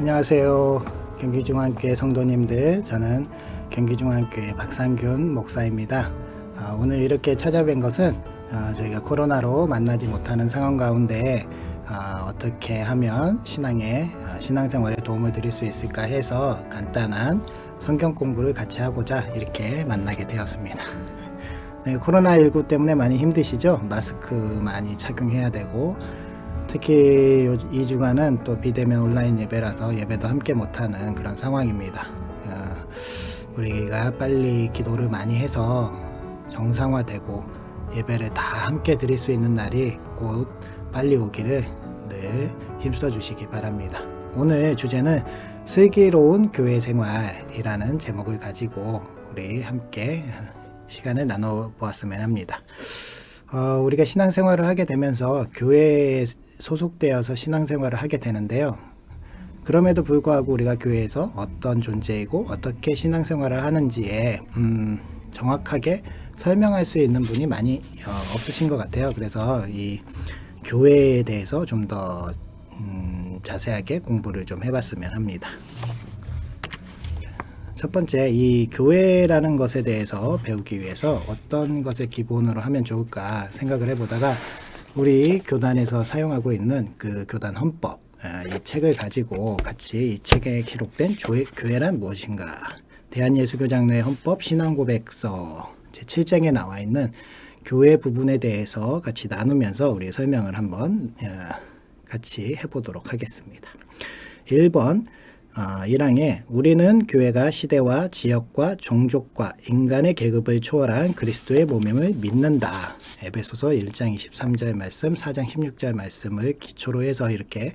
안녕하세요. 경기중앙교회 성도님들, 저는 경기중앙교회 박상균 목사입니다. 오늘 이렇게 찾아뵌 것은 저희가 코로나로 만나지 못하는 상황 가운데 어떻게 하면 신앙생활에 도움을 드릴 수 있을까 해서 간단한 성경 공부를 같이 하고자 이렇게 만나게 되었습니다. 네, 코로나19 때문에 많이 힘드시죠? 마스크 많이 착용해야 되고, 특히 2주간은 또 비대면 온라인 예배라서 예배도 함께 못하는 그런 상황입니다. 우리가 빨리 기도를 많이 해서 정상화되고 예배를 다 함께 드릴 수 있는 날이 곧 빨리 오기를 늘 힘써 주시기 바랍니다. 오늘 주제는 슬기로운 교회 생활이라는 제목을 가지고 우리 함께 시간을 나눠 보았으면 합니다. 우리가 신앙생활을 하게 되면서 교회에 소속되어서 신앙생활을 하게 되는데요. 그럼에도 불구하고 우리가 교회에서 어떤 존재이고 어떻게 신앙생활을 하는지에 정확하게 설명할 수 있는 분이 많이 없으신 것 같아요. 그래서 이 교회에 대해서 좀 더 자세하게 공부를 좀 해봤으면 합니다. 첫 번째, 이 교회라는 것에 대해서 배우기 위해서 어떤 것을 기본으로 하면 좋을까 생각을 해보다가 우리 교단에서 사용하고 있는 그 교단 헌법, 이 책을 가지고 같이 이 책에 기록된 교회란 무엇인가, 대한예수교장로회 헌법 신앙고백서 제7장에 나와 있는 교회 부분에 대해서 같이 나누면서 우리 설명을 한번 같이 해보도록 하겠습니다. 1번 1항에 우리는 교회가 시대와 지역과 종족과 인간의 계급을 초월한 그리스도의 몸임을 믿는다. 에베소서 1장 23절 말씀, 4장 16절 말씀을 기초로 해서 이렇게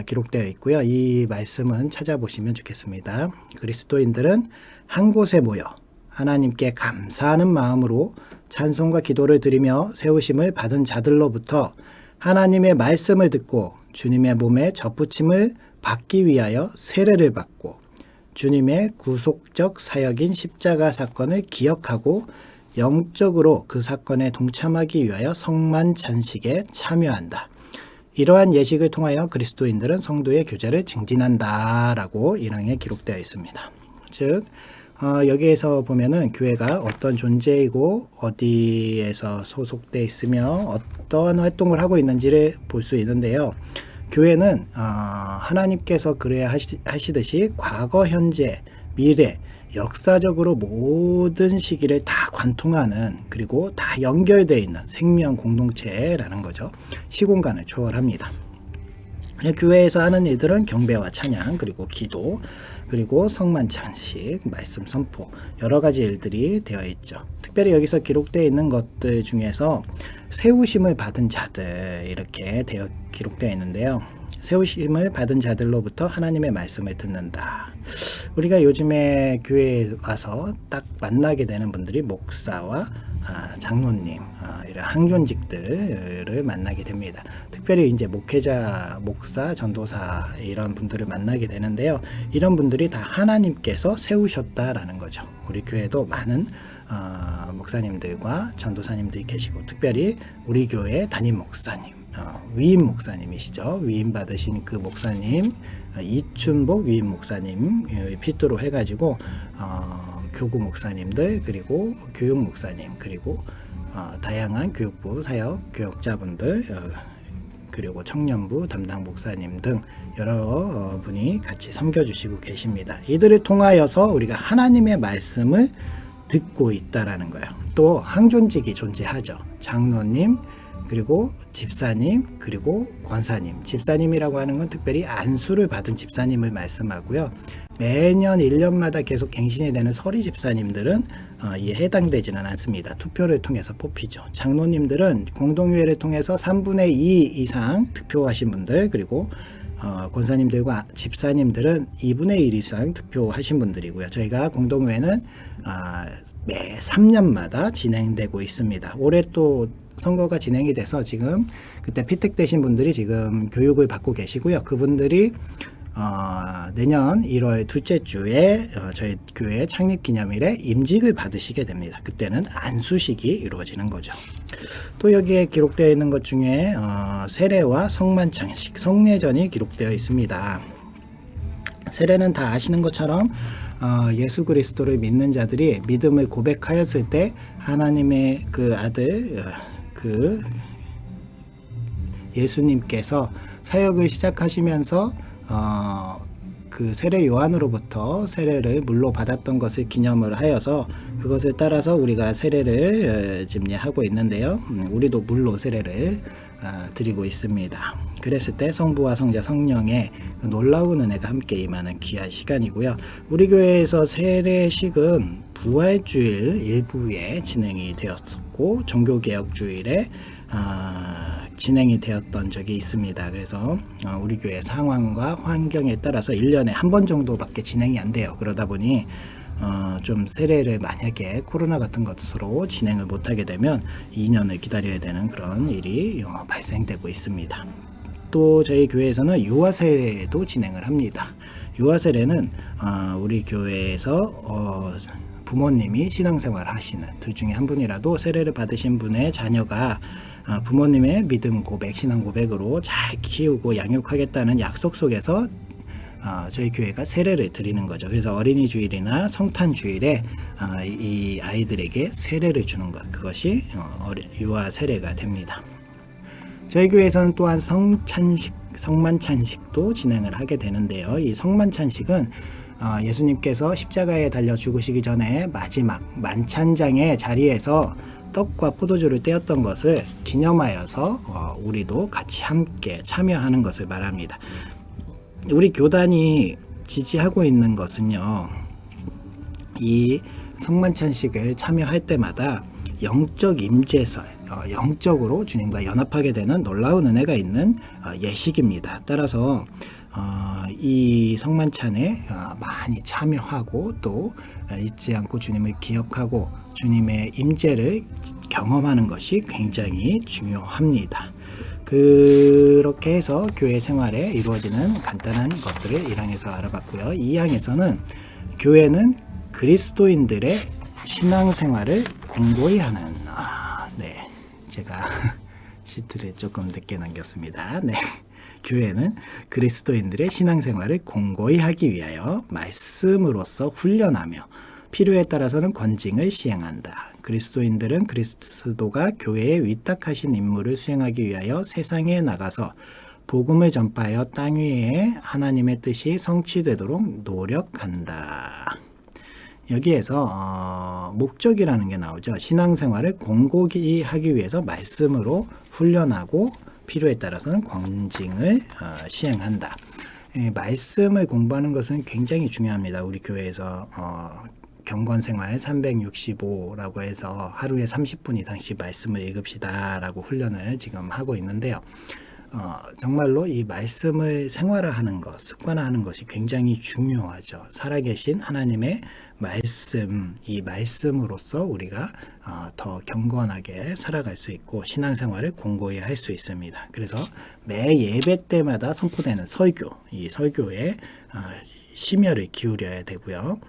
기록되어 있고요. 이 말씀은 찾아보시면 좋겠습니다. 그리스도인들은 한 곳에 모여 하나님께 감사하는 마음으로 찬송과 기도를 드리며 세우심을 받은 자들로부터 하나님의 말씀을 듣고 주님의 몸에 접붙임을 받기 위하여 세례를 받고 주님의 구속적 사역인 십자가 사건을 기억하고 영적으로 그 사건에 동참하기 위하여 성만찬식에 참여한다. 이러한 예식을 통하여 그리스도인들은 성도의 교제를 증진한다 라고 1항에 기록되어 있습니다. 즉 여기에서 보면은 교회가 어떤 존재이고 어디에서 소속되어 있으며 어떠한 활동을 하고 있는지를 볼 수 있는데요. 교회는 하나님께서 그래야 하시듯이 과거, 현재, 미래, 역사적으로 모든 시기를 다 관통하는, 그리고 다 연결되어 있는 생명 공동체라는 거죠. 시공간을 초월합니다. 교회에서 하는 일들은 경배와 찬양, 그리고 기도, 그리고 성만찬식, 말씀 선포, 여러 가지 일들이 되어 있죠. 특별히 여기서 기록되어 있는 것들 중에서 세우심을 받은 자들 이렇게 기록되어 있는데요. 세우심을 받은 자들로부터 하나님의 말씀을 듣는다. 우리가 요즘에 교회에 와서 딱 만나게 되는 분들이 목사와 장로님, 이런 항존직들을 만나게 됩니다. 특별히 이제 목회자, 목사, 전도사 이런 분들을 만나게 되는데요. 이런 분들이 다 하나님께서 세우셨다라는 거죠. 우리 교회도 많은 목사님들과 전도사님들이 계시고, 특별히 우리 교회 담임 목사님, 위임 목사님이시죠. 위임 받으신 그 목사님, 이춘복 위임 목사님 필두로 해가지고 교구 목사님들, 그리고 교육 목사님, 그리고 다양한 교육부 사역 교역자분들, 그리고 청년부 담당 목사님 등 여러 분이 같이 섬겨주시고 계십니다. 이들을 통하여서 우리가 하나님의 말씀을 듣고 있다라는 거예요. 또 항존직이 존재하죠. 장로님, 그리고 집사님, 그리고 권사님. 집사님이라고 하는 건 특별히 안수를 받은 집사님을 말씀하고요. 매년 1년마다 계속 갱신이 되는 서리 집사님들은 이에 해당되지는 않습니다. 투표를 통해서 뽑히죠. 장로님들은 공동회의를 통해서 3분의 2 이상 득표하신 분들, 그리고 권사님들과 집사님들은 2분의 1 이상 득표하신 분들이고요. 저희가 공동회는 매 3년마다 진행되고 있습니다. 올해 또 선거가 진행이 돼서 지금 그때 피택되신 분들이 지금 교육을 받고 계시고요. 그분들이 내년 1월 둘째 주에 저희 교회 창립기념일에 임직을 받으시게 됩니다. 그때는 안수식이 이루어지는 거죠. 또 여기에 기록되어 있는 것 중에 세례와 성만찬식, 성례전이 기록되어 있습니다. 세례는 다 아시는 것처럼 예수 그리스도를 믿는 자들이 믿음을 고백하였을 때 하나님의 그 아들 그 예수님께서 사역을 시작하시면서 그 세례 요한으로부터 세례를 물로 받았던 것을 기념을 하여서 그것을 따라서 우리가 세례를 집례하고 있는데요. 우리도 물로 세례를 드리고 있습니다. 그랬을 때 성부와 성자 성령의 놀라운 은혜가 함께 임하는 귀한 시간이고요. 우리 교회에서 세례식은 부활주일 일부에 진행이 되었었고 종교개혁주일에 진행이 되었던 적이 있습니다. 그래서 우리 교회 상황과 환경에 따라서 1년에 한 번 정도밖에 진행이 안 돼요. 그러다 보니 좀 세례를 만약에 코로나 같은 것으로 진행을 못하게 되면 2년을 기다려야 되는 그런 일이 발생되고 있습니다. 또 저희 교회에서는 유아 세례도 진행을 합니다. 유아 세례는 우리 교회에서 부모님이 신앙생활 하시는 둘 중에 한 분이라도 세례를 받으신 분의 자녀가 부모님의 믿음 고백, 신앙 고백으로 잘 키우고 양육하겠다는 약속 속에서 저희 교회가 세례를 드리는 거죠. 그래서 어린이 주일이나 성탄 주일에 이 아이들에게 세례를 주는 것, 그것이 유아 세례가 됩니다. 저희 교회에서는 또한 성만찬식도 진행을 하게 되는데요. 이 성만찬식은 예수님께서 십자가에 달려 죽으시기 전에 마지막 만찬장의 자리에서 떡과 포도주를 떼었던 것을 기념하여서 우리도 같이 함께 참여하는 것을 말합니다. 우리 교단이 지지하고 있는 것은요, 이 성만찬식을 참여할 때마다 영적 임재설, 영적으로 주님과 연합하게 되는 놀라운 은혜가 있는 예식입니다. 따라서 이 성만찬에 많이 참여하고 또 잊지 않고 주님을 기억하고 주님의 임재를 경험하는 것이 굉장히 중요합니다. 그렇게 해서 교회 생활에 이루어지는 간단한 것들을 1항에서 알아봤고요. 2항에서는 교회는 그리스도인들의 신앙생활을 공고히 하는 제가 시트를 조금 늦게 남겼습니다. 교회는 그리스도인들의 신앙생활을 공고히 하기 위하여 말씀으로써 훈련하며 필요에 따라서는 권징을 시행한다. 그리스도인들은 그리스도가 교회에 위탁하신 임무를 수행하기 위하여 세상에 나가서 복음을 전파하여 땅 위에 하나님의 뜻이 성취되도록 노력한다. 여기에서 목적이라는 게 나오죠. 신앙생활을 공고히 하기 위해서 말씀으로 훈련하고 필요에 따라서는 권징을 시행한다. 말씀을 공부하는 것은 굉장히 중요합니다. 우리 교회에서 경건생활 365라고 해서 하루에 30분 이상씩 말씀을 읽읍시다 라고 훈련을 지금 하고 있는데요. 정말로 이 말씀을 생활화하는 것, 습관화하는 것이 굉장히 중요하죠. 살아계신 하나님의 말씀, 이 말씀으로써 우리가 더 경건하게 살아갈 수 있고 신앙생활을 공고히 할 수 있습니다. 그래서 매 예배 때마다 선포되는 설교, 이 설교에 심혈을 기울여야 되고요.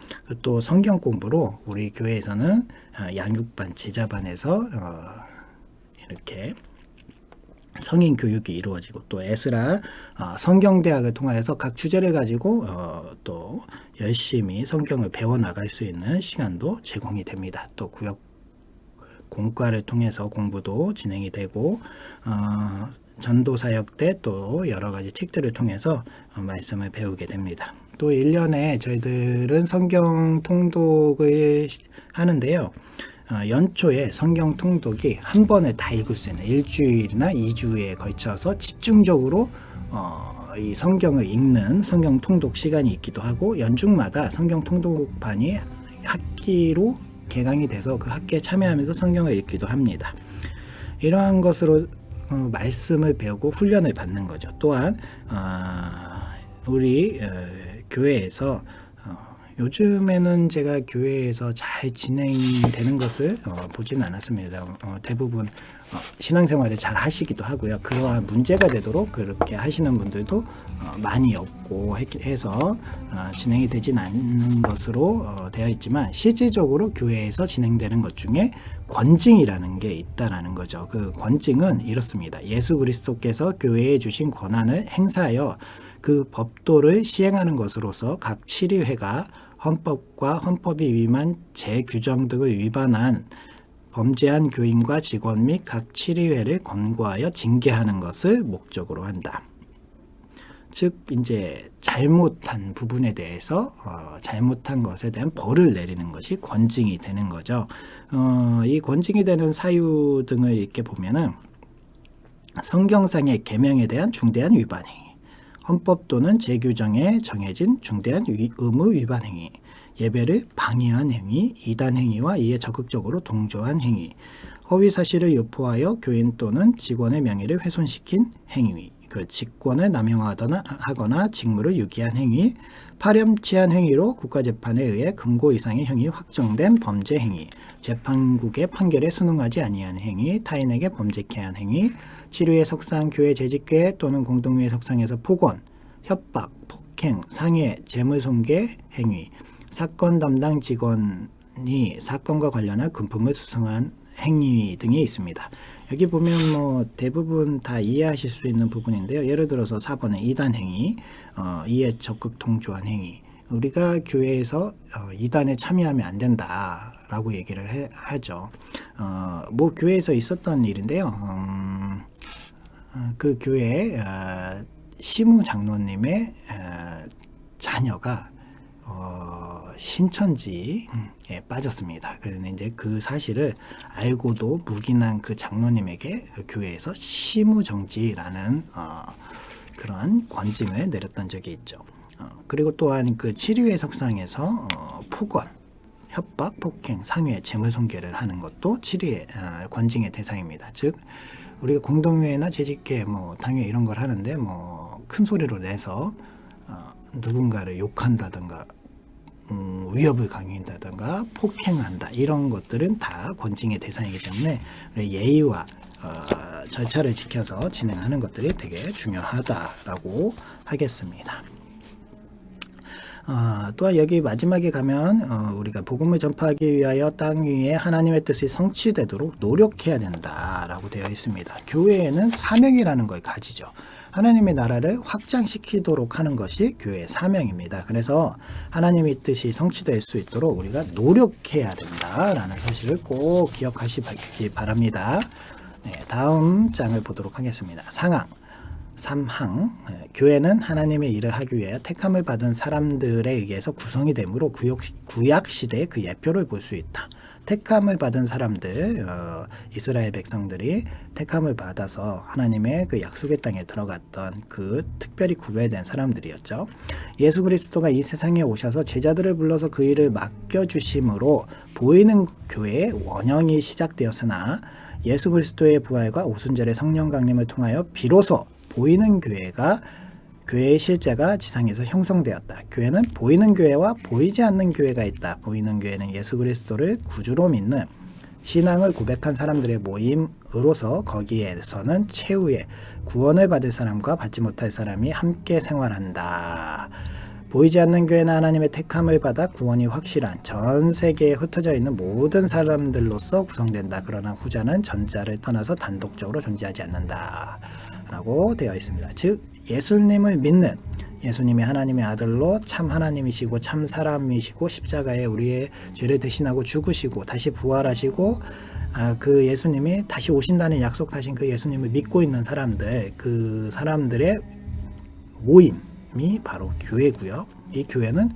또 성경 공부로 우리 교회에서는 양육반, 제자반에서 이렇게 성인 교육이 이루어지고 또 에스라 성경대학을 통하여서 각 주제를 가지고 또 열심히 성경을 배워나갈 수 있는 시간도 제공이 됩니다. 또 구역 공과를 통해서 공부도 진행이 되고 전도사역 때 또 여러 가지 책들을 통해서 말씀을 배우게 됩니다. 또 1년에 저희들은 성경 통독을 하는데요. 연초에 성경 통독이 한 번에 다 읽을 수 있는 일주일이나 2주에 걸쳐서 집중적으로 이 성경을 읽는 성경 통독 시간이 있기도 하고, 연중마다 성경 통독반이 학기로 개강이 돼서 그 학기에 참여하면서 성경을 읽기도 합니다. 이러한 것으로 말씀을 배우고 훈련을 받는 거죠. 또한 우리 교회에서 요즘에는 제가 교회에서 잘 진행되는 것을 보지는 않았습니다. 대부분 신앙생활을 잘 하시기도 하고요. 그러한 문제가 되도록 그렇게 하시는 분들도 많이 없고 해서 진행이 되진 않는 것으로 되어 있지만, 실질적으로 교회에서 진행되는 것 중에 권징이라는 게 있다라는 거죠. 그 권징은 이렇습니다. 예수 그리스도께서 교회에 주신 권한을 행사하여 그 법도를 시행하는 것으로서 각 치리회가 헌법과 헌법이 위임한 제규정 등을 위반한 범죄한 교인과 직원 및 각 치리회를 권고하여 징계하는 것을 목적으로 한다. 즉 이제 잘못한 부분에 대해서 잘못한 것에 대한 벌을 내리는 것이 권징이 되는 거죠. 이 권징이 되는 사유 등을 이렇게 보면은 성경상의 계명에 대한 중대한 위반 행위, 헌법 또는 제규정에 정해진 중대한 의무 위반 행위, 예배를 방해한 행위, 이단 행위와 이에 적극적으로 동조한 행위, 허위 사실을 유포하여 교인 또는 직원의 명예를 훼손시킨 행위, 그 직권을 남용하거나 직무를 유기한 행위, 파렴치한 행위로 국가재판에 의해 금고 이상의 형이 확정된 범죄 행위, 재판국의 판결에 순응하지 아니한 행위, 타인에게 범죄케 한 행위, 치료의 석상, 교회 재직회 또는 공동회의 석상에서 폭언, 협박, 폭행, 상해, 재물손괴 행위, 사건 담당 직원이 사건과 관련한 금품을 수승한 행위 등이 있습니다. 여기 보면 뭐 대부분 다 이해하실 수 있는 부분인데요. 예를 들어서 4번의 이단 행위, 이에 적극 동조한 행위. 우리가 교회에서 이단에 참여하면 안 된다라고 얘기를 하죠. 뭐 교회에서 있었던 일인데요. 그 교회 시무 장로님의 자녀가 신천지에 빠졌습니다. 그래서 이제 그 사실을 알고도 묵인한 그 장로님에게 교회에서 심우정지라는 그런 권징을 내렸던 적이 있죠. 그리고 또한 그 치료회 석상에서 폭언, 협박, 폭행, 상해, 재물손괴를 하는 것도 치료의 권징의 대상입니다. 즉 우리가 공동회나 재직회, 뭐 당회 이런 걸 하는데 뭐 큰 소리로 내서 누군가를 욕한다든가 위협을 강요한다든가 폭행한다, 이런 것들은 다 권징의 대상이기 때문에 예의와 절차를 지켜서 진행하는 것들이 되게 중요하다라고 하겠습니다. 또한 여기 마지막에 가면 우리가 복음을 전파하기 위하여 땅 위에 하나님의 뜻이 성취되도록 노력해야 된다라고 되어 있습니다. 교회에는 사명이라는 걸 가지죠. 하나님의 나라를 확장시키도록 하는 것이 교회의 사명입니다. 그래서 하나님의 뜻이 성취될 수 있도록 우리가 노력해야 된다라는 사실을 꼭 기억하시기 바랍니다. 네, 다음 장을 보도록 하겠습니다. 상항 3항, 교회는 하나님의 일을 하기 위해 택함을 받은 사람들에 의해서 구성이 되므로 구약 시대의 그 예표를 볼 수 있다. 택함을 받은 사람들, 이스라엘 백성들이 택함을 받아서 하나님의 그 약속의 땅에 들어갔던 그 특별히 구별된 사람들이었죠. 예수 그리스도가 이 세상에 오셔서 제자들을 불러서 그 일을 맡겨주심으로 보이는 교회의 원형이 시작되었으나 예수 그리스도의 부활과 오순절의 성령 강림을 통하여 비로소 보이는 교회의 실제가 지상에서 형성되었다. 교회는 보이는 교회와 보이지 않는 교회가 있다. 보이는 교회는 예수 그리스도를 구주로 믿는 신앙을 고백한 사람들의 모임으로서 거기에서는 최후의 구원을 받을 사람과 받지 못할 사람이 함께 생활한다. 보이지 않는 교회는 하나님의 택함을 받아 구원이 확실한 전 세계에 흩어져 있는 모든 사람들로서 구성된다. 그러나 후자는 전자를 떠나서 단독적으로 존재하지 않는다 라고 되어 있습니다. 즉 예수님을 믿는, 예수님이 하나님의 아들로 참 하나님이시고 참 사람이시고 십자가에 우리의 죄를 대신하고 죽으시고 다시 부활하시고 그 예수님이 다시 오신다는 약속하신 그 예수님을 믿고 있는 사람들, 그 사람들의 모임이 바로 교회고요. 이 교회는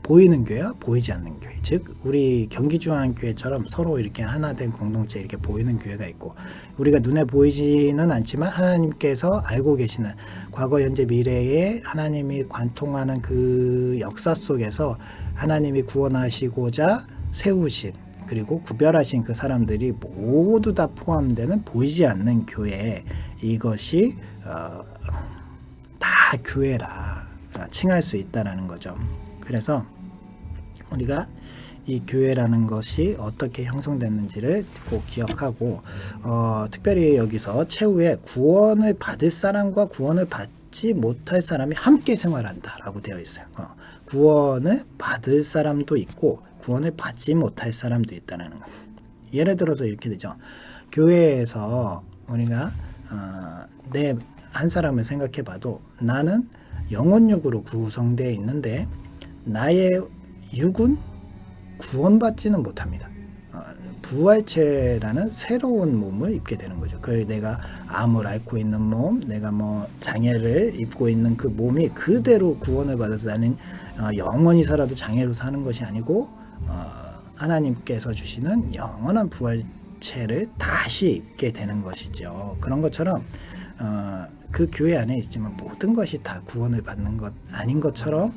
보이는 교회와 보이지 않는 교회, 즉 우리 경기중앙교회처럼 서로 이렇게 하나 된 공동체, 이렇게 보이는 교회가 있고, 우리가 눈에 보이지는 않지만 하나님께서 알고 계시는 과거 현재 미래에 하나님이 관통하는 그 역사 속에서 하나님이 구원하시고자 세우신, 그리고 구별하신 그 사람들이 모두 다 포함되는 보이지 않는 교회, 이것이 다 교회라 칭할 수 있다라는 거죠. 그래서 우리가 이 교회라는 것이 어떻게 형성됐는지를 꼭 기억하고 특별히 여기서 최후에 구원을 받을 사람과 구원을 받지 못할 사람이 함께 생활한다 라고 되어 있어요. 구원을 받을 사람도 있고 구원을 받지 못할 사람도 있다는 거. 예를 들어서 이렇게 되죠. 교회에서 우리가 내 한 사람을 생각해 봐도 나는 영혼육으로 구성되어 있는데 나의 육은 구원받지는 못합니다. 부활체라는 새로운 몸을 입게 되는 거죠. 그 내가 암을 앓고 있는 몸, 내가 뭐 장애를 입고 있는 그 몸이 그대로 구원을 받아서 나는 영원히 살아도 장애로 사는 것이 아니고 하나님께서 주시는 영원한 부활체를 다시 입게 되는 것이죠. 그런 것처럼 그 교회 안에 있지만 모든 것이 다 구원을 받는 것 아닌 것처럼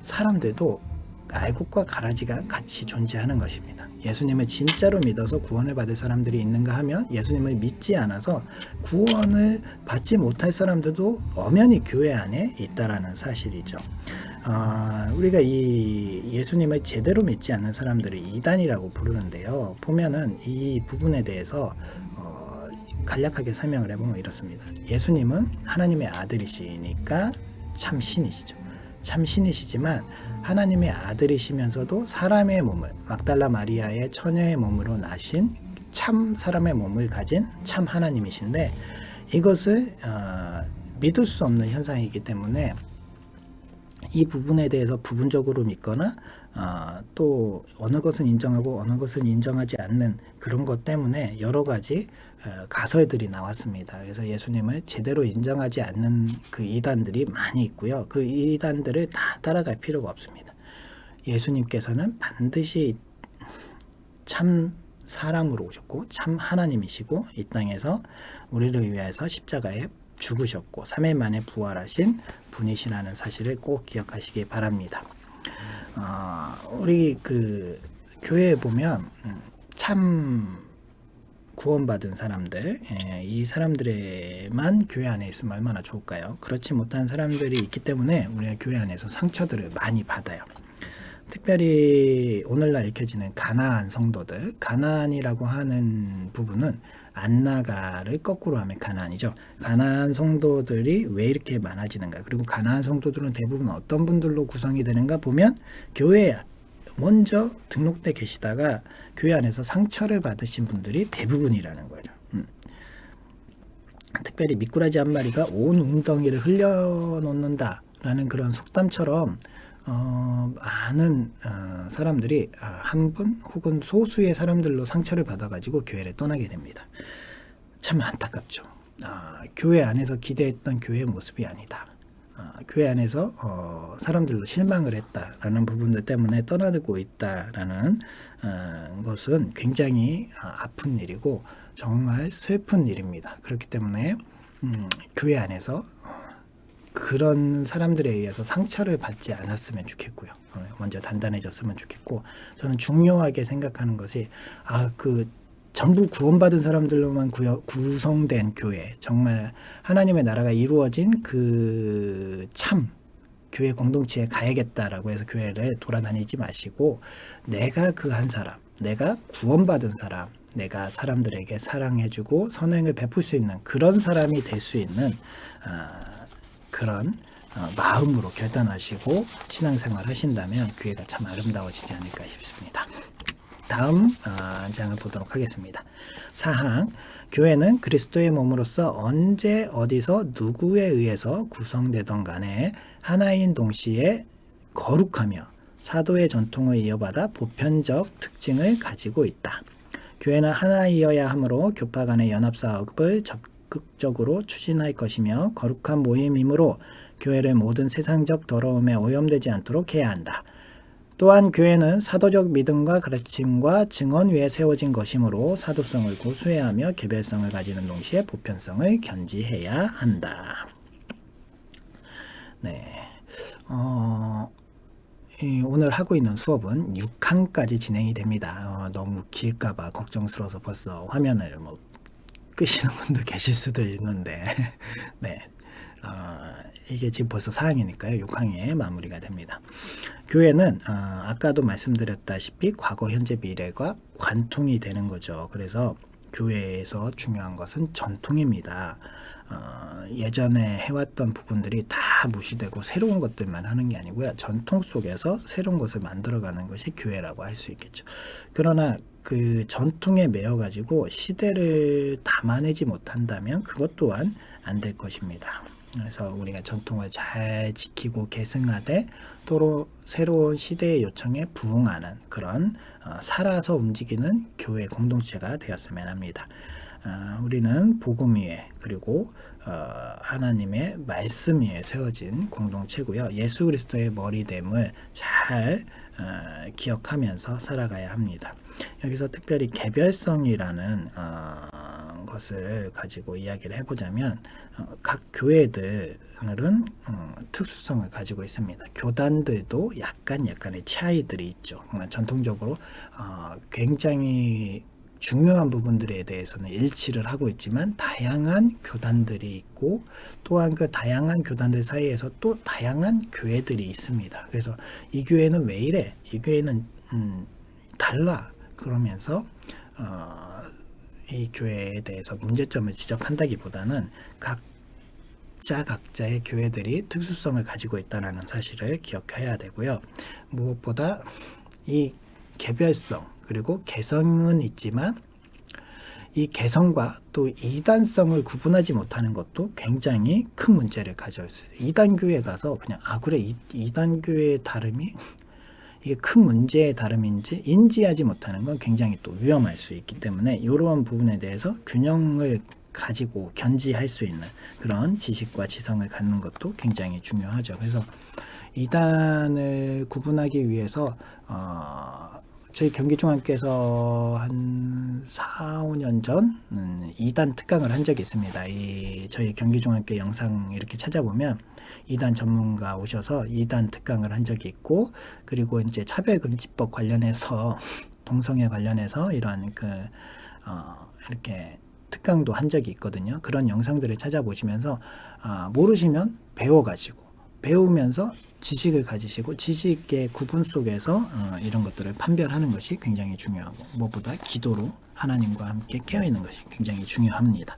사람들도 알곡과 가라지가 같이 존재하는 것입니다. 예수님을 진짜로 믿어서 구원을 받을 사람들이 있는가 하면 예수님을 믿지 않아서 구원을 받지 못할 사람들도 엄연히 교회 안에 있다라는 사실이죠. 우리가 이 예수님을 제대로 믿지 않는 사람들을 이단이라고 부르는데요. 보면은 이 부분에 대해서 간략하게 설명을 해보면 이렇습니다. 예수님은 하나님의 아들이시니까 참 신이시죠. 참 신이시지만 하나님의 아들이시면서도 사람의 몸을 막달라 마리아의 처녀의 몸으로 나신 참 사람의 몸을 가진 참 하나님이신데 이것을 믿을 수 없는 현상이기 때문에 이 부분에 대해서 부분적으로 믿거나 또 어느 것은 인정하고 어느 것은 인정하지 않는 그런 것 때문에 여러 가지 가설들이 나왔습니다. 그래서 예수님을 제대로 인정하지 않는 그 이단들이 많이 있고요. 그 이단들을 다 따라갈 필요가 없습니다. 예수님께서는 반드시 참 사람으로 오셨고 참 하나님이시고 이 땅에서 우리를 위해서 십자가에 죽으셨고 3일 만에 부활하신 분이시라는 사실을 꼭 기억하시기 바랍니다. 우리 그 교회에 보면 참 구원받은 사람들, 이 사람들에만 교회 안에 있으면 얼마나 좋을까요? 그렇지 못한 사람들이 있기 때문에 우리가 교회 안에서 상처들을 많이 받아요. 특별히 오늘날 읽혀지는 가나안 성도들, 가나안이라고 하는 부분은 안나가를 거꾸로 하면 가나안이죠. 가나안 성도들이 왜 이렇게 많아지는가? 그리고 가나안 성도들은 대부분 어떤 분들로 구성이 되는가 보면 교회에 먼저 등록돼 계시다가 교회 안에서 상처를 받으신 분들이 대부분이라는 거죠. 특별히 미꾸라지 한 마리가 온 웅덩이를 흘려놓는다라는 그런 속담처럼 많은 사람들이 한 분 혹은 소수의 사람들로 상처를 받아가지고 교회를 떠나게 됩니다. 참 안타깝죠. 교회 안에서 기대했던 교회의 모습이 아니다. 교회 안에서 사람들로 실망을 했다라는 부분들 때문에 떠나고 있다라는 것은 굉장히 아픈 일이고 정말 슬픈 일입니다. 그렇기 때문에 교회 안에서 그런 사람들에 의해서 상처를 받지 않았으면 좋겠고요. 먼저 단단해졌으면 좋겠고 저는 중요하게 생각하는 것이 그 전부 구원받은 사람들로만 구성된 교회, 정말 하나님의 나라가 이루어진 그 참 교회 공동체에 가야겠다라고 해서 교회를 돌아다니지 마시고 내가 그 한 사람, 내가 구원받은 사람, 내가 사람들에게 사랑해주고 선행을 베풀 수 있는 그런 사람이 될 수 있는 그런 마음으로 결단하시고 신앙생활 하신다면 교회가 참 아름다워지지 않을까 싶습니다. 다음 장을 보도록 하겠습니다. 사항, 교회는 그리스도의 몸으로서 언제 어디서 누구에 의해서 구성되던 간에 하나인 동시에 거룩하며 사도의 전통을 이어받아 보편적 특징을 가지고 있다. 교회는 하나이어야 하므로 교파 간의 연합사업을 적극적으로 추진할 것이며 거룩한 모임이므로 교회를 모든 세상적 더러움에 오염되지 않도록 해야 한다. 또한 교회는 사도적 믿음과 가르침과 증언 위에 세워진 것이므로 사도성을 고수해야 하며 개별성을 가지는 동시에 보편성을 견지해야 한다. 네, 오늘 하고 있는 수업은 6항까지 진행이 됩니다. 너무 길까봐 걱정스러워서 벌써 화면을 끄시는 분도 계실 수도 있는데 네, 이게 지금 벌써 4학기니까요. 6학기에 마무리가 됩니다. 교회는 아까도 말씀드렸다시피 과거, 현재, 미래가 관통이 되는 거죠. 그래서 교회에서 중요한 것은 전통입니다. 예전에 해왔던 부분들이 다 무시되고 새로운 것들만 하는 게 아니고요. 전통 속에서 새로운 것을 만들어가는 것이 교회라고 할 수 있겠죠. 그러나 그 전통에 매여 가지고 시대를 담아내지 못한다면 그것 또한 안 될 것입니다. 그래서 우리가 전통을 잘 지키고 계승하되 또 새로운 시대의 요청에 부응하는 그런 살아서 움직이는 교회 공동체가 되었으면 합니다. 우리는 복음 위에 그리고 하나님의 말씀 위에 세워진 공동체고요. 예수 그리스도의 머리됨을 잘 기억하면서 살아가야 합니다. 여기서 특별히 개별성이라는 것을 가지고 이야기를 해보자면 각 교회들은 특수성을 가지고 있습니다. 교단들도 약간의 차이들이 있죠. 전통적으로 굉장히 중요한 부분들에 대해서는 일치를 하고 있지만 다양한 교단들이 있고 또한 그 다양한 교단들 사이에서 또 다양한 교회들이 있습니다. 그래서 이 교회는 왜 이래? 이 교회는 달라. 그러면서 이 교회에 대해서 문제점을 지적한다기보다는 각자의 교회들이 특수성을 가지고 있다는 사실을 기억해야 되고요. 무엇보다 이 개별성 그리고 개성은 있지만 이 개성과 또 이단성을 구분하지 못하는 것도 굉장히 큰 문제를 가져있어요. 이단교회 가서 그냥 그래 이단교회의 다름이 이게 큰 문제의 다름인지 인지하지 못하는 건 굉장히 또 위험할 수 있기 때문에 이러한 부분에 대해서 균형을 가지고 견지할 수 있는 그런 지식과 지성을 갖는 것도 굉장히 중요하죠. 그래서 이단을 구분하기 위해서 저희 경기중앙교에서 한 4, 5년 전 2단 특강을 한 적이 있습니다. 저희 경기중앙교 영상 이렇게 찾아보면 2단 전문가 오셔서 2단 특강을 한 적이 있고, 그리고 이제 차별금지법 관련해서 동성애 관련해서 이러한 이렇게 특강도 한 적이 있거든요. 그런 영상들을 찾아보시면서 모르시면 배우면서 지식을 가지시고 지식의 구분 속에서 이런 것들을 판별하는 것이 굉장히 중요하고 무엇보다 기도로 하나님과 함께 깨어있는 것이 굉장히 중요합니다.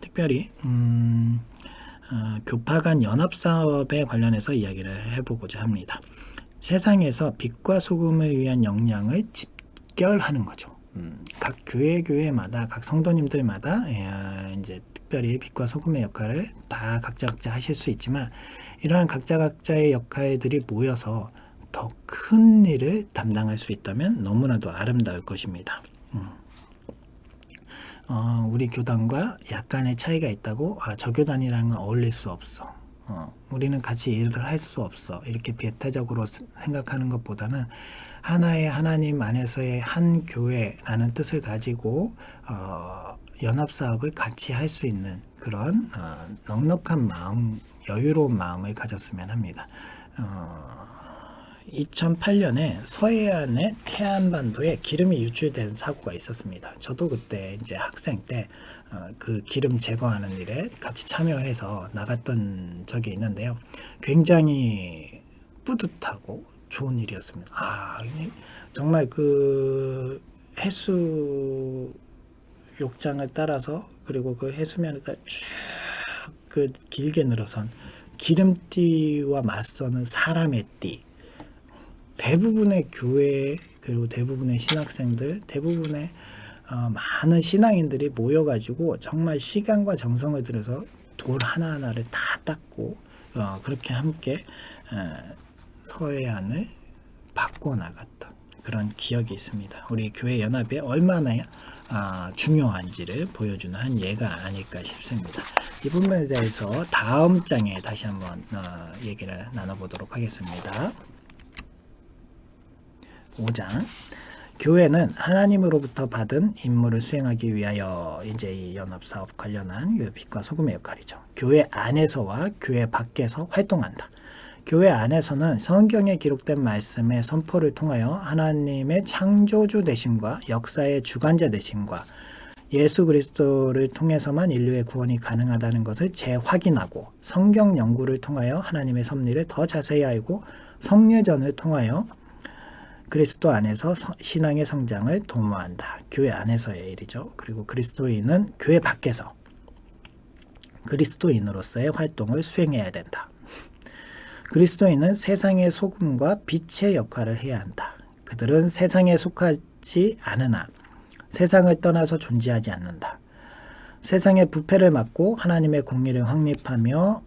특별히 교파 간 연합사업에 관련해서 이야기를 해보고자 합니다. 세상에서 빛과 소금을 위한 역량을 집결하는 거죠. 각 교회마다 각 성도님들마다 이제 특별히 빛과 소금의 역할을 다 각자 하실 수 있지만 이러한 각자의 역할들이 모여서 더 큰 일을 담당할 수 있다면 너무나도 아름다울 것입니다. 우리 교단과 약간의 차이가 있다고 저 교단이랑은 어울릴 수 없어. 우리는 같이 일을 할 수 없어. 이렇게 배타적으로 생각하는 것보다는 하나의 하나님 안에서의 한 교회라는 뜻을 가지고 연합사업을 같이 할 수 있는 그런 넉넉한 마음, 여유로운 마음을 가졌으면 합니다. 2008년에 서해안의 태안반도에 기름이 유출된 사고가 있었습니다. 저도 그때 이제 학생 때 그 기름 제거하는 일에 같이 참여해서 나갔던 적이 있는데요. 굉장히 뿌듯하고 좋은 일이었습니다. 정말 그 해수 욕장을 따라서 그리고 그 해수면을 따라 쭉 그 길게 늘어선 기름띠와 맞서는 사람의 띠. 대부분의 교회 그리고 대부분의 신학생들, 대부분의 많은 신앙인들이 모여가지고 정말 시간과 정성을 들여서 돌 하나하나를 다 닦고 그렇게 함께 서해안을 바꿔나갔던 그런 기억이 있습니다. 우리 교회 연합이 얼마나 중요한지를 보여주는 한 예가 아닐까 싶습니다. 이 부분에 대해서 다음 장에 다시 한번 얘기를 나눠보도록 하겠습니다. 5장 교회는 하나님으로부터 받은 임무를 수행하기 위하여 이제 이 연합사업 관련한 빛과 소금의 역할이죠. 교회 안에서와 교회 밖에서 활동한다. 교회 안에서는 성경에 기록된 말씀의 선포를 통하여 하나님의 창조주 되심과 역사의 주관자 되심과 예수 그리스도를 통해서만 인류의 구원이 가능하다는 것을 재확인하고 성경 연구를 통하여 하나님의 섭리를 더 자세히 알고 성례전을 통하여 그리스도 안에서 신앙의 성장을 도모한다. 교회 안에서의 일이죠. 그리고 그리스도인은 교회 밖에서 그리스도인으로서의 활동을 수행해야 된다. 그리스도인은 세상의 소금과 빛의 역할을 해야 한다. 그들은 세상에 속하지 않으나 세상을 떠나서 존재하지 않는다. 세상의 부패를 막고 하나님의 공의를 확립하며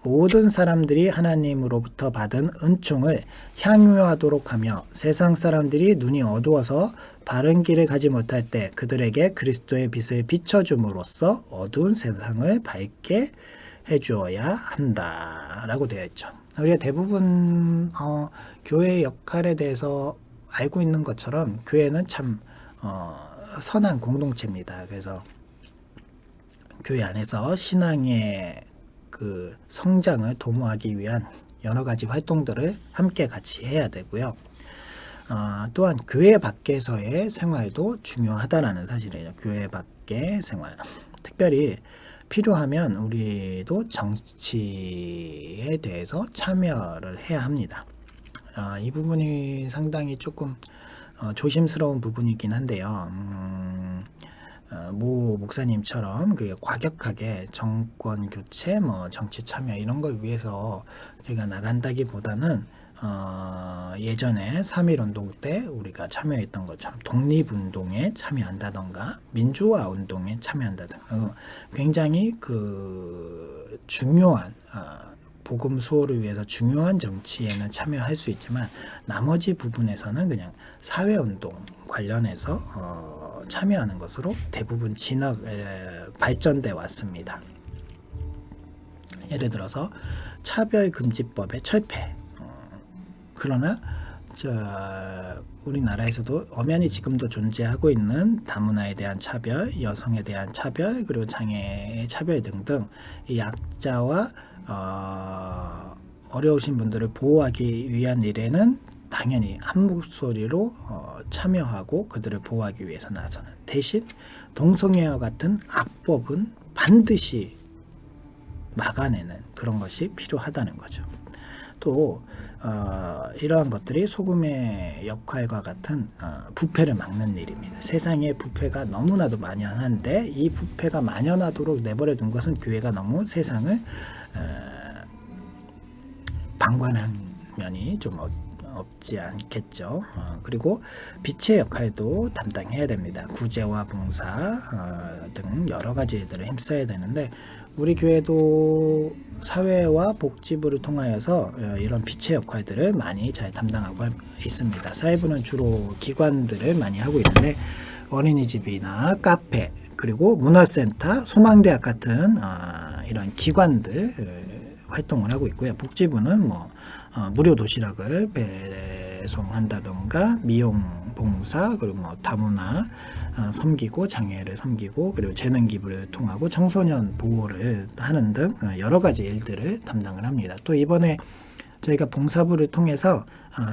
모든 사람들이 하나님으로부터 받은 은총을 향유하도록 하며 세상 사람들이 눈이 어두워서 바른 길을 가지 못할 때 그들에게 그리스도의 빛을 비춰줌으로써 어두운 세상을 밝게 해주어야 한다 라고 되어 있죠. 우리가 대부분 교회의 역할에 대해서 알고 있는 것처럼 교회는 참 선한 공동체입니다. 그래서 교회 안에서 신앙의 그 성장을 도모하기 위한 여러 가지 활동들을 함께 같이 해야 되고요. 또한 교회 밖에서의 생활도 중요하다라는 사실이에요. 교회 밖의 생활. 특별히 필요하면 우리도 정치에 대해서 참여를 해야 합니다. 이 부분이 상당히 조금 조심스러운 부분이긴 한데요. 모 목사님처럼 그 과격하게 정권 교체, 정치 참여 이런 걸 위해서 저희가 나간다기보다는 예전에 3.1운동 때 우리가 참여했던 것처럼 독립운동에 참여한다던가 민주화 운동에 참여한다던가 굉장히 그 중요한 복음 수호를 위해서 중요한 정치에는 참여할 수 있지만 나머지 부분에서는 그냥 사회운동 관련해서 참여하는 것으로 대부분 발전돼 왔습니다. 예를 들어서 차별금지법의 철폐. 그러나 우리나라에서도 엄연히 지금도 존재하고 있는 다문화에 대한 차별, 여성에 대한 차별, 그리고 장애의 차별 등등 이 약자와 어려우신 분들을 보호하기 위한 일에는 당연히 한 목소리로 참여하고 그들을 보호하기 위해서 나서는 대신 동성애와 같은 악법은 반드시 막아내는 그런 것이 필요하다는 거죠. 또 이러한 것들이 소금의 역할과 같은 부패를 막는 일입니다. 세상에 부패가 너무나도 만연한데 이 부패가 만연하도록 내버려 둔 것은 교회가 너무 세상을 방관한 면이 좀 없지 않겠죠. 그리고 빛의 역할도 담당해야 됩니다. 구제와 봉사 등 여러 가지 일들을 힘써야 되는데 우리 교회도 사회와 복지부를 통하여서 이런 빛의 역할들을 많이 잘 담당하고 있습니다. 사회부는 주로 기관들을 많이 하고 있는데 어린이집이나 카페 그리고 문화센터, 소망대학 같은 이런 기관들 활동을 하고 있고요. 복지부는 무료 도시락을 배송한다던가 미용 봉사 그리고 다문화 섬기고 장애를 섬기고 그리고 재능 기부를 통하고 청소년 보호를 하는 등 여러 가지 일들을 담당을 합니다. 또 이번에 저희가 봉사부를 통해서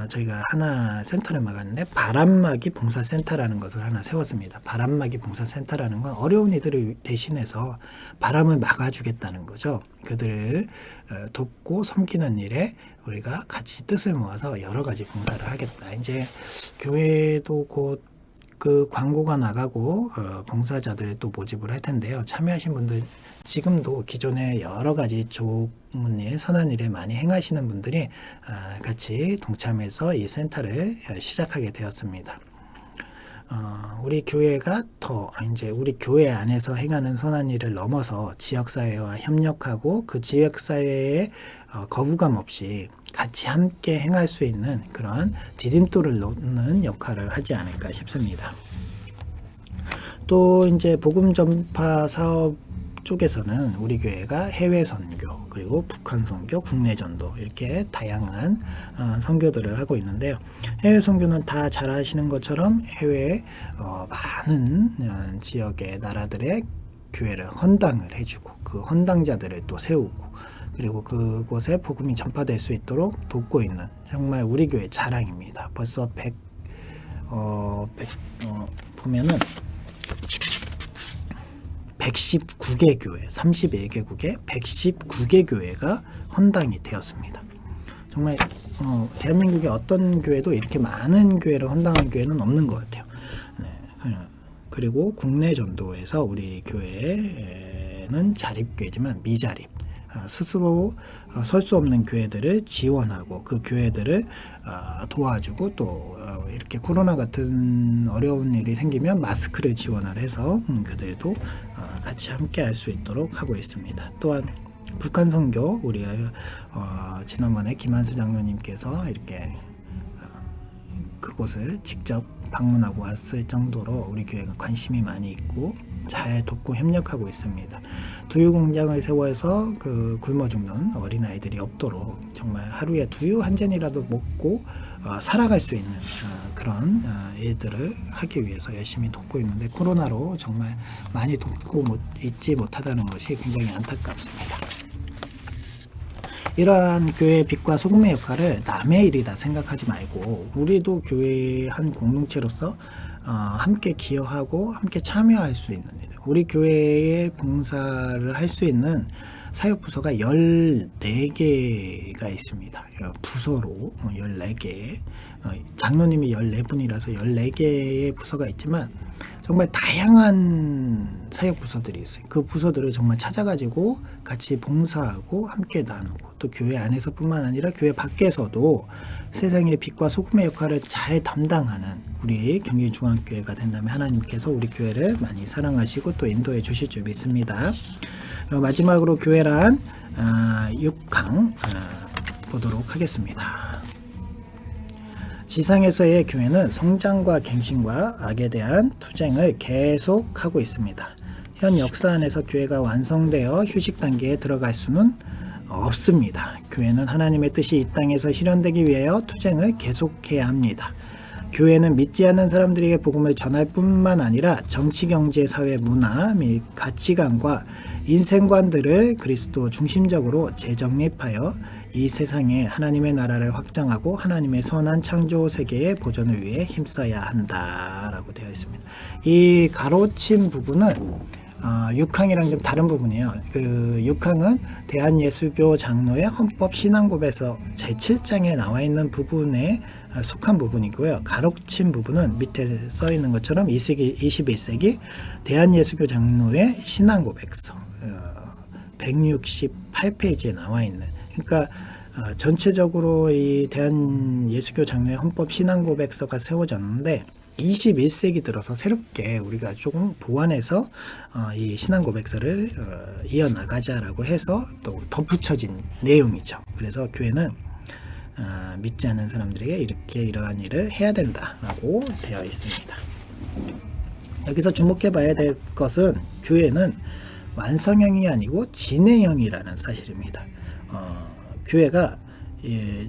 저희가 하나 센터를 막았는데 바람막이 봉사센터라는 것을 하나 세웠습니다. 바람막이 봉사센터라는 건 어려운 이들을 대신해서 바람을 막아주겠다는 거죠. 그들을 돕고 섬기는 일에 우리가 같이 뜻을 모아서 여러 가지 봉사를 하겠다. 이제 교회도 곧 그 광고가 나가고 봉사자들을 또 모집을 할 텐데요. 참여하신 분들 지금도 기존에 여러 가지 좋은 일, 선한 일을 많이 행하시는 분들이 같이 동참해서 이 센터를 시작하게 되었습니다. 우리 교회가 더 이제 우리 교회 안에서 행하는 선한 일을 넘어서 지역사회와 협력하고 그 지역사회에 거부감 없이 같이 함께 행할 수 있는 그런 디딤돌을 놓는 역할을 하지 않을까 싶습니다. 또 이제 복음 전파 사업 쪽에서는 우리 교회가 해외 선교 그리고 북한 선교, 국내 전도 이렇게 다양한 선교들을 하고 있는데요. 해외 선교는 다 잘 아시는 것처럼 해외에 많은 지역의 나라들의 교회를 헌당을 해주고 그 헌당자들을 또 세우고 그리고 그곳에 복음이 전파될 수 있도록 돕고 있는 정말 우리 교회 자랑입니다. 벌써 보면은 119개 교회, 31개국에 119개 교회가 헌당이 되었습니다. 정말 대한민국의 어떤 교회도 이렇게 많은 교회를 헌당한 교회는 없는 것 같아요. 네. 그리고 국내 전도에서 우리 교회는 자립교회지만 미자립, 스스로 설 수 없는 교회들을 지원하고 그 교회들을 도와주고 또 이렇게 코로나 같은 어려운 일이 생기면 마스크를 지원을 해서 그들도 같이 함께 할 수 있도록 하고 있습니다. 또한 북한 선교, 우리 지난번에 김한수 장로님께서 이렇게 그곳을 직접 방문하고 왔을 정도로 우리 교회가 관심이 많이 있고 잘 돕고 협력하고 있습니다. 두유 공장을 세워서 그 굶어 죽는 어린 아이들이 없도록 정말 하루에 두유 한 잔이라도 먹고 살아갈 수 있는 그런 일들을 하기 위해서 열심히 돕고 있는데 코로나로 정말 많이 돕고 있지 못하다는 것이 굉장히 안타깝습니다. 이러한 교회의 빛과 소금의 역할을 남의 일이다 생각하지 말고 우리도 교회의 한 공동체로서 함께 기여하고 함께 참여할 수 있는 일, 우리 교회의 봉사를 할 수 있는 사역부서가 14개가 있습니다. 부서로 14개, 장로님이 14분이라서 14개의 부서가 있지만 정말 다양한 사역부서들이 있어요. 그 부서들을 정말 찾아가지고 같이 봉사하고 함께 나누고 또 교회 안에서 뿐만 아니라 교회 밖에서도 세상의 빛과 소금의 역할을 잘 담당하는 우리 경기중앙교회가 된다면 하나님께서 우리 교회를 많이 사랑하시고 또 인도해 주실 줄 믿습니다. 마지막으로 교회란 6강 보도록 하겠습니다. 지상에서의 교회는 성장과 갱신과 악에 대한 투쟁을 계속하고 있습니다. 현 역사 안에서 교회가 완성되어 휴식 단계에 들어갈 수는 없습니다. 교회는 하나님의 뜻이 이 땅에서 실현되기 위하여 투쟁을 계속해야 합니다. 교회는 믿지 않는 사람들에게 복음을 전할 뿐만 아니라 정치, 경제, 사회, 문화 및 가치관과 인생관들을 그리스도 중심적으로 재정립하여 이 세상에 하나님의 나라를 확장하고 하나님의 선한 창조 세계의 보존을 위해 힘써야 한다라고 되어 있습니다. 이 가로친 부분은 6항이랑 좀 다른 부분이에요. 그 6항은 대한예수교 장로의 헌법 신앙고백에서 제7장에 나와 있는 부분에 속한 부분이고요. 가로친 부분은 밑에 써 있는 것처럼 21세기 대한예수교 장로의 신앙고백서 168페이지에 나와 있는, 그러니까 전체적으로 이 대한예수교 장로의 헌법 신앙고백서가 세워졌는데 21세기 들어서 새롭게 우리가 조금 보완해서 이 신앙고백서를 이어나가자라고 해서 또 덧붙여진 내용이죠. 그래서 교회는 믿지 않는 사람들에게 이렇게 이러한 일을 해야 된다라고 되어 있습니다. 여기서 주목해 봐야 될 것은 교회는 완성형이 아니고 진행형이라는 사실입니다. 교회가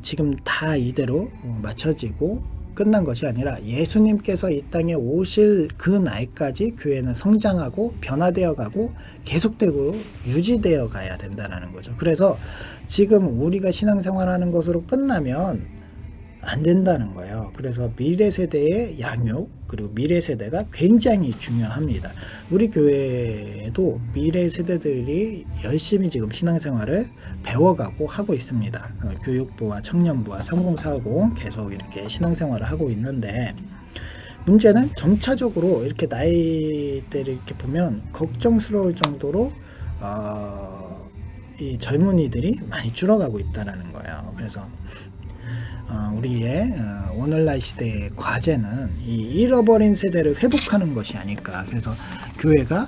지금 다 이대로 맞춰지고 끝난 것이 아니라 예수님께서 이 땅에 오실 그 날까지 교회는 성장하고 변화되어 가고 계속되고 유지되어 가야 된다는 거죠. 그래서 지금 우리가 신앙생활하는 것으로 끝나면 안 된다는 거예요. 그래서 미래 세대의 양육 그리고 미래 세대가 굉장히 중요합니다. 우리 교회도 미래 세대들이 열심히 지금 신앙생활을 배워가고 하고 있습니다. 교육부와 청년부와 3040 계속 이렇게 신앙생활을 하고 있는데 문제는 점차적으로 이렇게 나이대를 이렇게 보면 걱정스러울 정도로 이 젊은이들이 많이 줄어가고 있다는 거예요. 그래서 우리의 오늘날 시대의 과제는 이 잃어버린 세대를 회복하는 것이 아닐까. 그래서 교회가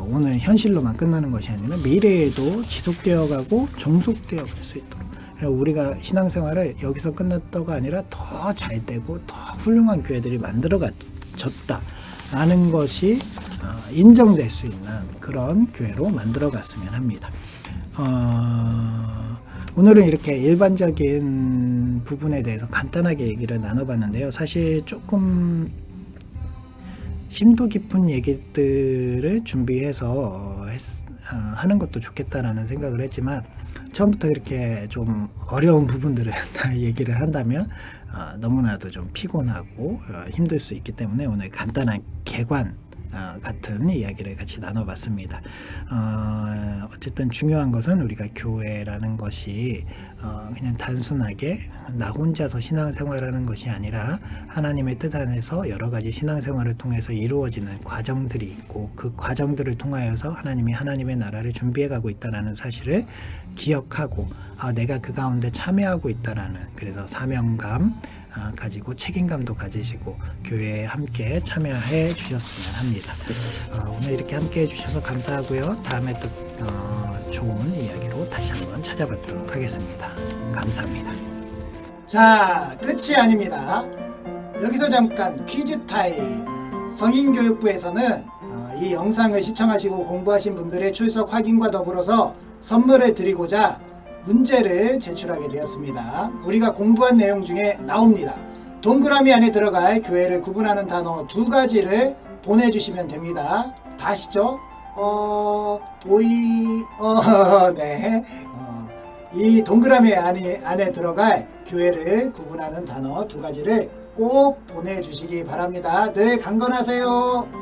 오늘 현실로만 끝나는 것이 아니라 미래에도 지속되어 가고 종속되어 갈 수 있도록, 우리가 신앙생활을 여기서 끝났다가 아니라 더 잘되고 더 훌륭한 교회들이 만들어졌다라는 것이 인정될 수 있는 그런 교회로 만들어갔으면 합니다. 오늘은 이렇게 일반적인 부분에 대해서 간단하게 얘기를 나눠봤는데요. 사실 조금 심도 깊은 얘기들을 준비해서 하는 것도 좋겠다라는 생각을 했지만 처음부터 이렇게 좀 어려운 부분들을 다 얘기를 한다면 너무나도 좀 피곤하고 힘들 수 있기 때문에 오늘 간단한 개관 같은 이야기를 같이 나눠봤습니다. 어쨌든 중요한 것은 우리가 교회라는 것이 그냥 단순하게 나 혼자서 신앙생활하는 것이 아니라 하나님의 뜻 안에서 여러 가지 신앙생활을 통해서 이루어지는 과정들이 있고 그 과정들을 통하여서 하나님이 하나님의 나라를 준비해가고 있다는 사실을 기억하고 내가 그 가운데 참여하고 있다라는, 그래서 사명감 가지고 책임감도 가지시고 교회에 함께 참여해 주셨으면 합니다. 오늘 이렇게 함께 해주셔서 감사하고요. 다음에 또 좋은 이야기로 다시 한번 찾아뵙도록 하겠습니다. 감사합니다. 자, 끝이 아닙니다. 여기서 잠깐 퀴즈 타임. 성인교육부에서는 이 영상을 시청하시고 공부하신 분들의 출석 확인과 더불어서 선물을 드리고자 문제를 제출하게 되었습니다. 우리가 공부한 내용 중에 나옵니다. 동그라미 안에 들어갈 교회를 구분하는 단어 2가지를 보내주시면 됩니다. 다 아시죠? 네. 이 동그라미 안에 들어갈 교회를 구분하는 단어 2가지를 꼭 보내주시기 바랍니다. 늘 강건하세요.